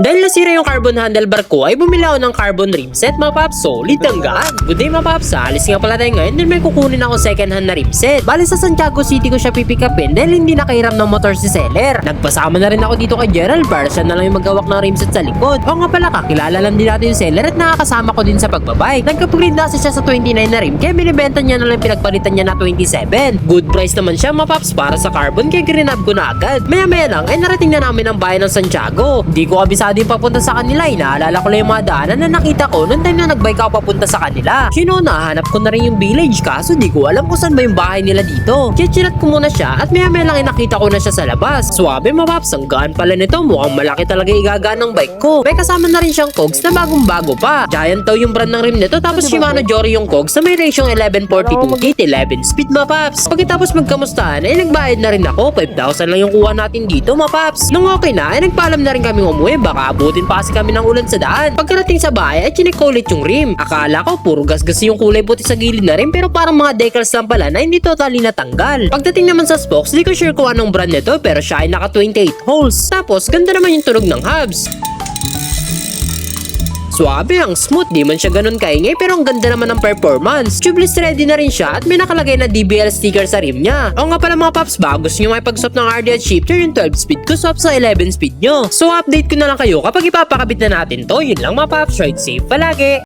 Dahil nasira yung carbon handlebar ko ay bumili ako ng carbon rim set mga paps. Solid ang gaan. Good day mga paps, alis nga pala tayo ngayon dahil may kukunin ako second hand na rim set. Bali sa Santiago City ko siya pipikapin dahil hindi nakahiram ng motor si seller. Nagpasama na rin ako dito kay Gerald para siya na lang yung maghawak ng rim set sa likod. O nga pala, kakilala lang din natin yung seller at nakakasama ko din sa pagbabike. Nagka-upgrade na kasi siya sa 29 na rim kaya binibenta niya na lang pinagpalitan niya na 27. Good price naman siya mga paps para sa carbon kaya grinab ko na agad. Maya maya lang ay narating na namin ang bayan ng Santiago. Hindi ko kabisado yung papunta sa kanila, naalala ko lang yung mga daanan na nakita ko noong time na nagbike ako papunta sa kanila. Sino, nahanap ko na rin yung village kaso di ko alam kung saan ba yung bahay nila dito. Kaya chinat ko muna siya at maya maya lang nakita ko na siya sa labas. Suwabe mga paps, ang gaan pala nito, mukhang malaki talaga igagaan ng bike ko. May kasama na rin siyang cogs na bagong bago pa. Giant daw yung brand ng rim nito tapos Shimano Jory yung cogs na may ratio 1142 gate 11 speed mga paps. Pagkatapos magkamustahan ay nagbayad na rin ako, 5,000 lang yung kuha natin dito mga paps. Nung okay na ay nagpaalam na rin kami umuwi, baka abutin pa kasi kami ng ulan sa daan. Pagkarating sa bahay ay chinek ko ulit yung rim. Akala ko puro gas-gas yung kulay puti sa gilid na rim pero parang mga decals lang pala na hindi totally natanggal. Pagdating naman sa spokes, di ko sure kung anong brand nito pero siya ay naka 28 holes. Tapos ganda naman yung tunog ng hubs. Suwabe, ang smooth, di man siya ganun kaingay pero ang ganda naman ng performance. Tubeless ready na rin siya at may nakalagay na DBL sticker sa rim niya. O nga pala mga paps, bago gusto nyo makipag-swap ng RD at shifter, yung 12 speed ko swap sa 11 speed nyo. So update ko na lang kayo kapag ipapakabit na natin to. Yun lang mga paps, ride safe palagi.